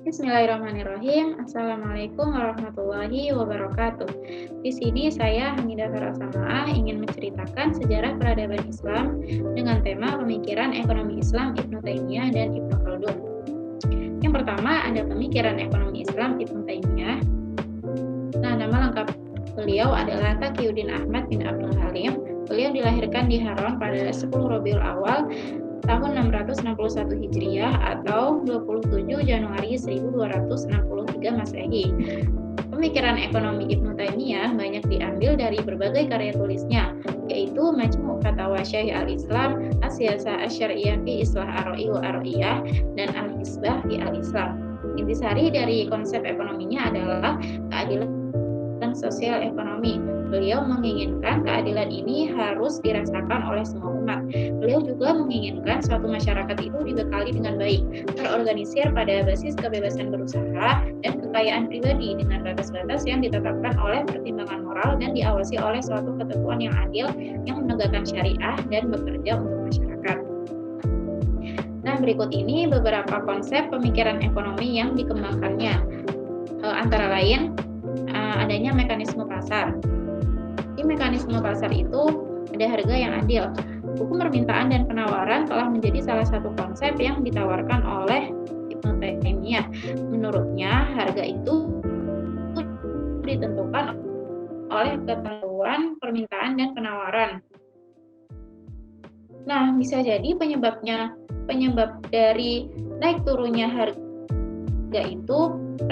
Bismillahirrahmanirrahim. Assalamualaikum warahmatullahi wabarakatuh. Di sini saya Hamidah Farasamaah ingin menceritakan sejarah peradaban Islam dengan tema pemikiran ekonomi Islam Ibnu Taimiyah dan Ibnu Khaldun. Yang pertama ada pemikiran ekonomi Islam Ibnu Taimiyah. Nah, nama lengkap beliau adalah Taqiyuddin Ahmad bin Abdul Halim. Beliau dilahirkan di Haran pada 10 Rabiul Awal tahun 661 Hijriah atau 27 Januari 1263 Masehi. Pemikiran ekonomi Ibnu Taimiyah banyak diambil dari berbagai karya tulisnya, yaitu Majmu' Fatawa Syaikh al-Islam, As-Siyasah Asy-Syar'iyyah fi Islah Ar-Ra'i wa Ar-Ra'iyah, dan Al-Hisbah fi Al-Islam. Intisari dari konsep ekonominya adalah keadilan sosial ekonomi. Beliau menginginkan keadilan ini harus dirasakan oleh semua umat. Beliau juga menginginkan suatu masyarakat itu dibekali dengan baik, terorganisir pada basis kebebasan berusaha dan kekayaan pribadi dengan batas-batas yang ditetapkan oleh pertimbangan moral dan diawasi oleh suatu ketentuan yang adil yang menegakkan syariah dan bekerja untuk masyarakat. Nah, berikut ini beberapa konsep pemikiran ekonomi yang dikembangkannya. Antara lain, adanya mekanisme pasar. Di mekanisme pasar itu ada harga yang adil. Hukum permintaan dan penawaran telah menjadi salah satu konsep yang ditawarkan oleh Ibnu Taimiyah. Menurutnya, harga itu ditentukan oleh ketentuan permintaan dan penawaran. Nah, bisa jadi penyebab dari naik turunnya harga itu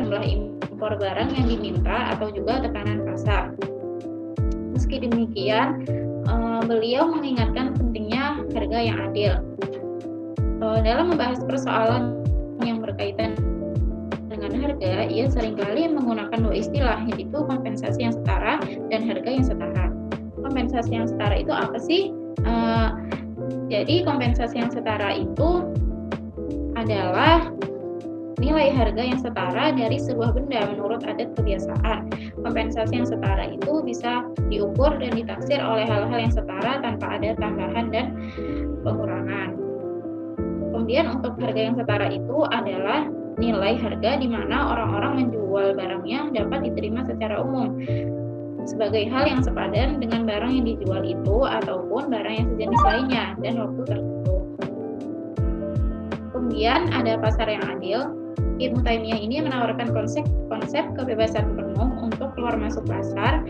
jumlah impor barang yang diminta atau juga tekanan pasar. Meski demikian, beliau mengingatkan pentingnya harga yang adil. Dalam membahas persoalan yang berkaitan dengan harga, ia seringkali menggunakan dua istilah, yaitu kompensasi yang setara dan harga yang setara. Kompensasi yang setara itu apa sih? Jadi kompensasi yang setara itu adalah nilai harga yang setara dari sebuah benda menurut adat kebiasaan. Kompensasi yang setara itu bisa diukur dan ditaksir oleh hal-hal yang setara tanpa ada tambahan dan pengurangan. Kemudian untuk harga yang setara itu adalah nilai harga di mana orang-orang menjual barangnya dapat diterima secara umum sebagai hal yang sepadan dengan barang yang dijual itu ataupun barang yang sejenis lainnya dan waktu tertentu. Kemudian ada pasar yang adil. Ibnu Taimiyah ini menawarkan konsep kebebasan penuh untuk keluar masuk pasar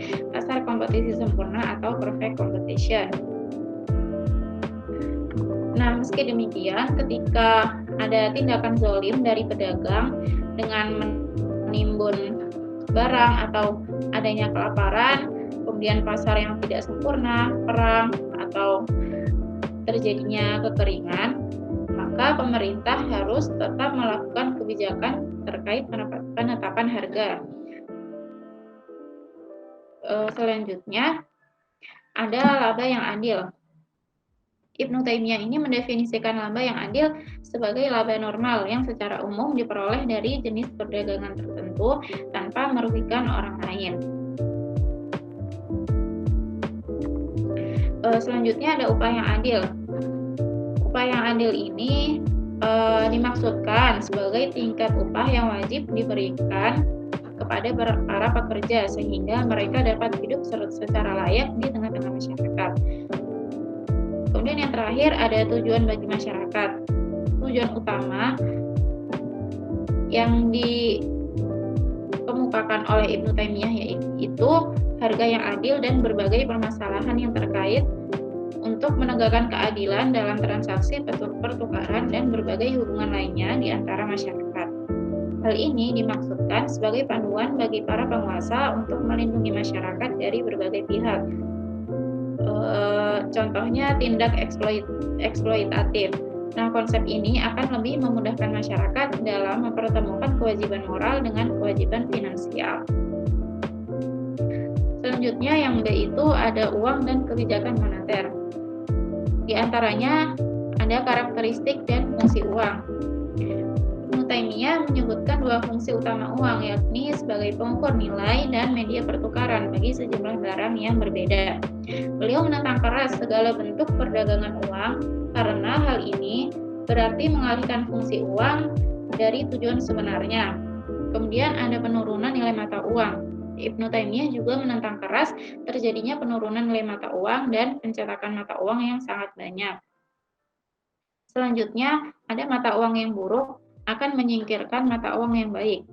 kompetisi sempurna atau perfect competition. Nah, meski demikian, ketika ada tindakan zalim dari pedagang dengan menimbun barang atau adanya kelaparan, kemudian pasar yang tidak sempurna, perang, atau terjadinya kekeringan, maka pemerintah harus tetap melakukan kebijakan terkait penetapan harga. Selanjutnya, ada laba yang adil. Ibnu Taimiyah ini mendefinisikan laba yang adil sebagai laba normal yang secara umum diperoleh dari jenis perdagangan tertentu tanpa merugikan orang lain. Selanjutnya ada upah yang adil. Upah yang adil ini dimaksudkan sebagai tingkat upah yang wajib diberikan kepada para pekerja sehingga mereka dapat hidup secara layak di tengah-tengah masyarakat. Kemudian yang terakhir ada tujuan bagi masyarakat. Tujuan utama yang dikemukakan oleh Ibnu Taimiyah yaitu harga yang adil dan berbagai permasalahan yang terkait untuk menegakkan keadilan dalam transaksi pertukaran dan berbagai hubungan lainnya di antara masyarakat. Hal ini dimaksudkan sebagai panduan bagi para penguasa untuk melindungi masyarakat dari berbagai pihak. Contohnya tindak eksploitatif. Nah, konsep ini akan lebih memudahkan masyarakat dalam mempertemukan kewajiban moral dengan kewajiban finansial. Selanjutnya yang B itu ada uang dan kebijakan moneter. Di antaranya ada karakteristik dan fungsi uang. Ibnu Taimiyah menyebutkan dua fungsi utama uang, yakni sebagai pengukur nilai dan media pertukaran bagi sejumlah barang yang berbeda. Beliau menentang keras segala bentuk perdagangan uang karena hal ini berarti mengalihkan fungsi uang dari tujuan sebenarnya. Kemudian ada penurunan nilai mata uang. Ibnu Taimiyah juga menentang keras terjadinya penurunan nilai mata uang dan pencetakan mata uang yang sangat banyak. Selanjutnya, ada mata uang yang buruk akan menyingkirkan mata uang yang baik.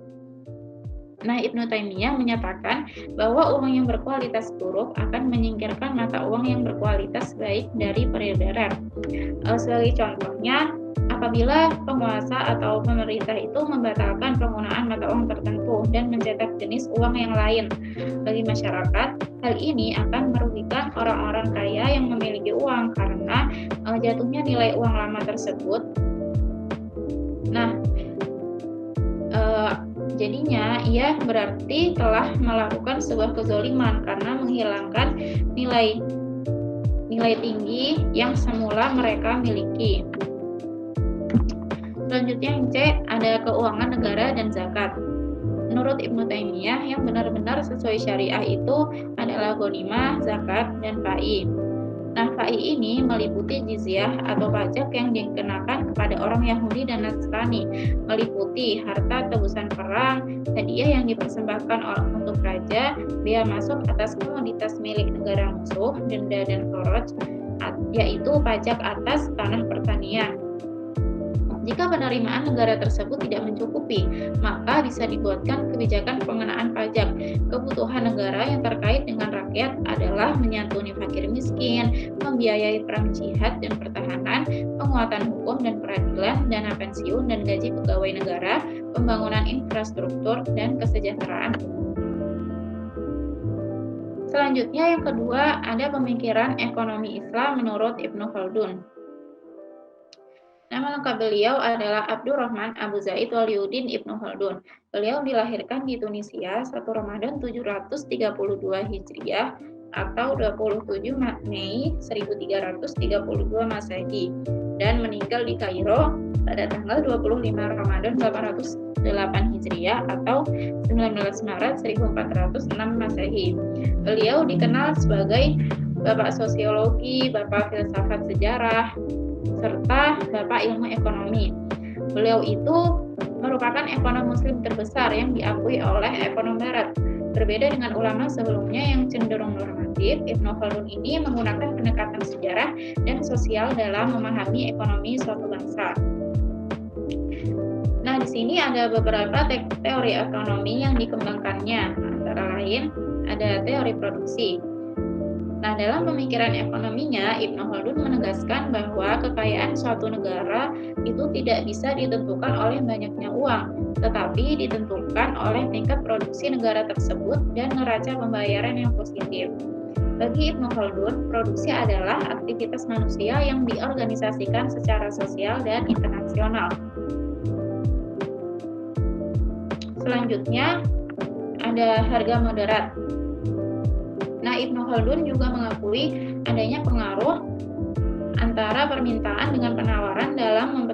Nah, Ibnu Taimiyah menyatakan bahwa uang yang berkualitas buruk akan menyingkirkan mata uang yang berkualitas baik dari peredaran. Sebagai contohnya, apabila penguasa atau pemerintah itu membatalkan penggunaan mata uang tertentu dan mencetak jenis uang yang lain bagi masyarakat, hal ini akan merugikan orang-orang kaya yang memiliki uang karena jatuhnya nilai uang lama tersebut. Nah, jadinya ia berarti telah melakukan sebuah kezaliman karena menghilangkan nilai tinggi yang semula mereka miliki. Selanjutnya yang C, ada keuangan negara dan zakat. Menurut Ibnu Taimiyah, yang benar-benar sesuai syariah itu adalah ghanimah, zakat, dan fai. Nah, fai ini meliputi jizyah atau pajak yang dikenakan kepada orang Yahudi dan Nasrani, meliputi harta tebusan perang, hadiah yang dipersembahkan untuk raja, bea masuk atas komoditas milik negara musuh, denda dan kharaj, yaitu pajak atas tanah pertanian. Jika penerimaan negara tersebut tidak mencukupi, maka bisa dibuatkan kebijakan pengenaan pajak. Kebutuhan negara yang terkait dengan rakyat adalah menyantuni fakir miskin, membiayai perang jihad dan pertahanan, penguatan hukum dan peradilan, dana pensiun dan gaji pegawai negara, pembangunan infrastruktur, dan kesejahteraan umum. Selanjutnya yang kedua, ada pemikiran ekonomi Islam menurut Ibnu Khaldun. Nama lengkap beliau adalah Abdurrahman Abu Zaid Waliuddin Ibnu Khaldun. Beliau dilahirkan di Tunisia 1 Ramadan 732 Hijriah atau 27 Mei 1332 Masehi dan meninggal di Kairo pada tanggal 25 Ramadan 808 Hijriah atau 19 Maret 1406 Masehi. Beliau dikenal sebagai Bapak Sosiologi, Bapak Filsafat Sejarah, serta Bapak Ilmu Ekonomi. Beliau itu merupakan ekonom muslim terbesar yang diakui oleh ekonom barat. Berbeda dengan ulama sebelumnya yang cenderung normatif, Ibnu Khaldun ini menggunakan pendekatan sejarah dan sosial dalam memahami ekonomi suatu bangsa. Nah, di sini ada beberapa teori ekonomi yang dikembangkannya, antara lain ada teori produksi. Nah, dalam pemikiran ekonominya, Ibnu Khaldun menegaskan bahwa kekayaan suatu negara itu tidak bisa ditentukan oleh banyaknya uang, tetapi ditentukan oleh tingkat produksi negara tersebut dan neraca pembayaran yang positif. Bagi Ibnu Khaldun, produksi adalah aktivitas manusia yang diorganisasikan secara sosial dan internasional. Selanjutnya, ada harga moderat. Nah, Ibnu Khaldun juga mengakui adanya pengaruh antara permintaan dengan penawaran dalam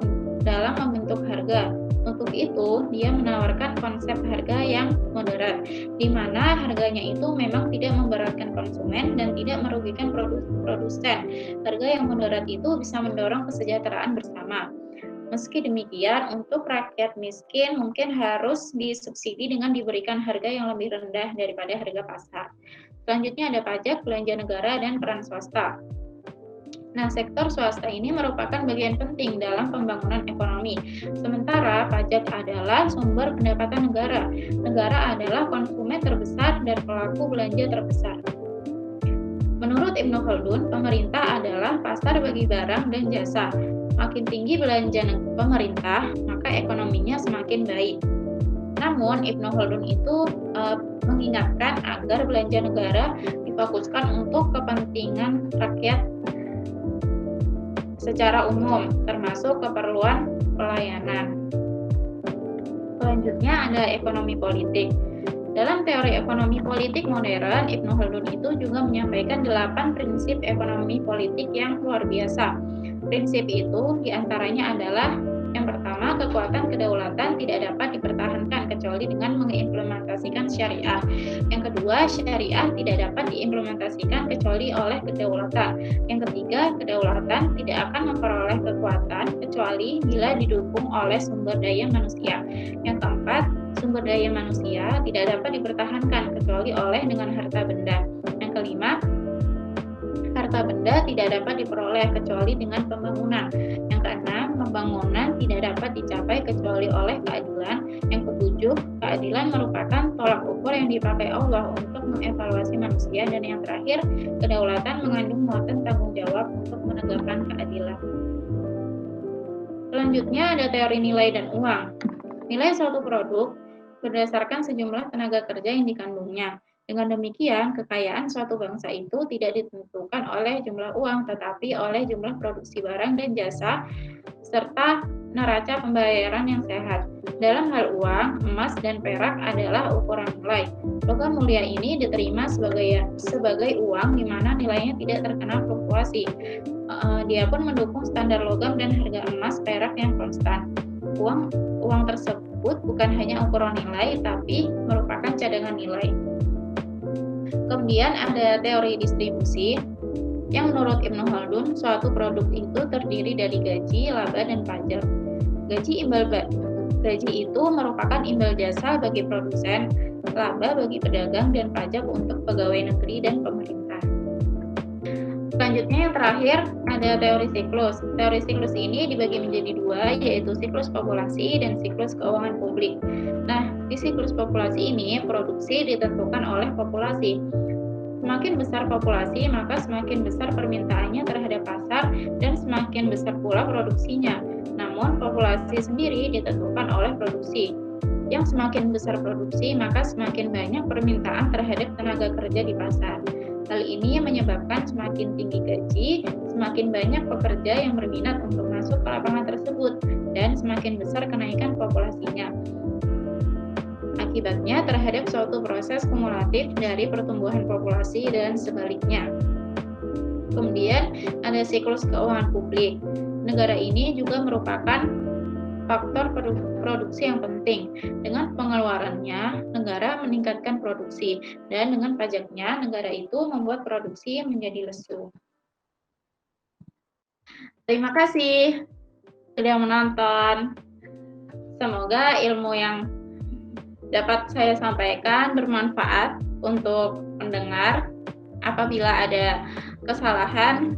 membentuk harga. Untuk itu, dia menawarkan konsep harga yang moderat, di mana harganya itu memang tidak memberatkan konsumen dan tidak merugikan produsen. Harga yang moderat itu bisa mendorong kesejahteraan bersama. Meski demikian, untuk rakyat miskin mungkin harus disubsidi dengan diberikan harga yang lebih rendah daripada harga pasar. Selanjutnya ada pajak, belanja negara, dan peran swasta. Nah, sektor swasta ini merupakan bagian penting dalam pembangunan ekonomi. Sementara pajak adalah sumber pendapatan negara. Negara adalah konsumen terbesar dan pelaku belanja terbesar. Menurut Ibnu Khaldun, pemerintah adalah pasar bagi barang dan jasa. Makin tinggi belanja pemerintah, maka ekonominya semakin baik. Namun, Ibnu Khaldun itu mengingatkan agar belanja negara difokuskan untuk kepentingan rakyat secara umum, termasuk keperluan pelayanan. Selanjutnya ada ekonomi politik. Dalam teori ekonomi politik modern, Ibnu Khaldun itu juga menyampaikan 8 prinsip ekonomi politik yang luar biasa. Prinsip itu diantaranya adalah yang pertama, kekuatan kedaulatan tidak dapat dipertahankan kecuali dengan mengimplementasikan syariah. Yang kedua, syariah tidak dapat diimplementasikan kecuali oleh kedaulatan. Yang ketiga, kedaulatan tidak akan memperoleh kekuatan kecuali bila didukung oleh sumber daya manusia. Yang keempat, sumber daya manusia tidak dapat dipertahankan kecuali oleh dengan harta benda. Yang kelima, harta benda tidak dapat diperoleh kecuali dengan pembangunan. Yang keenam, pembangunan tidak dapat dicapai kecuali oleh keadilan. Yang ketujuh, keadilan merupakan tolak ukur yang dipakai Allah untuk mengevaluasi manusia. Dan yang terakhir, kedaulatan mengandung muatan tanggung jawab untuk menegakkan keadilan. Selanjutnya ada teori nilai dan uang. Nilai suatu produk berdasarkan sejumlah tenaga kerja yang dikandungnya. Dengan demikian, kekayaan suatu bangsa itu tidak ditentukan oleh jumlah uang, tetapi oleh jumlah produksi barang dan jasa, serta neraca pembayaran yang sehat. Dalam hal uang, emas dan perak adalah ukuran nilai. Logam mulia ini diterima sebagai uang di mana nilainya tidak terkena fluktuasi. Dia pun mendukung standar logam dan harga emas perak yang konstan. Uang tersebut bukan hanya ukuran nilai, tapi merupakan cadangan nilai. Kemudian ada teori distribusi yang menurut Ibnu Khaldun suatu produk itu terdiri dari gaji, laba, dan pajak. Gaji itu merupakan imbal jasa bagi produsen, laba bagi pedagang, dan pajak untuk pegawai negeri dan pemerintah. Selanjutnya yang terakhir ada teori siklus. Teori siklus ini dibagi menjadi dua, yaitu siklus populasi dan siklus keuangan publik. Nah, di siklus populasi ini produksi ditentukan oleh populasi. Semakin besar populasi, maka semakin besar permintaannya terhadap pasar dan semakin besar pula produksinya. Namun, populasi sendiri ditentukan oleh produksi. Yang semakin besar produksi, maka semakin banyak permintaan terhadap tenaga kerja di pasar. Hal ini menyebabkan semakin tinggi gaji, semakin banyak pekerja yang berminat untuk masuk ke lapangan tersebut, dan semakin besar kenaikan populasinya. Akibatnya terhadap suatu proses kumulatif dari pertumbuhan populasi dan sebaliknya. Kemudian ada siklus keuangan publik. Negara ini juga merupakan faktor produksi yang penting. Dengan pengeluarannya, negara meningkatkan produksi, dan dengan pajaknya, negara itu membuat produksi menjadi lesu. Terima kasih sudah menonton. Semoga ilmu yang dapat saya sampaikan bermanfaat untuk pendengar. Apabila ada kesalahan,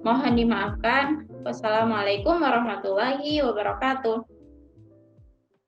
mohon dimaafkan. Wassalamualaikum warahmatullahi wabarakatuh.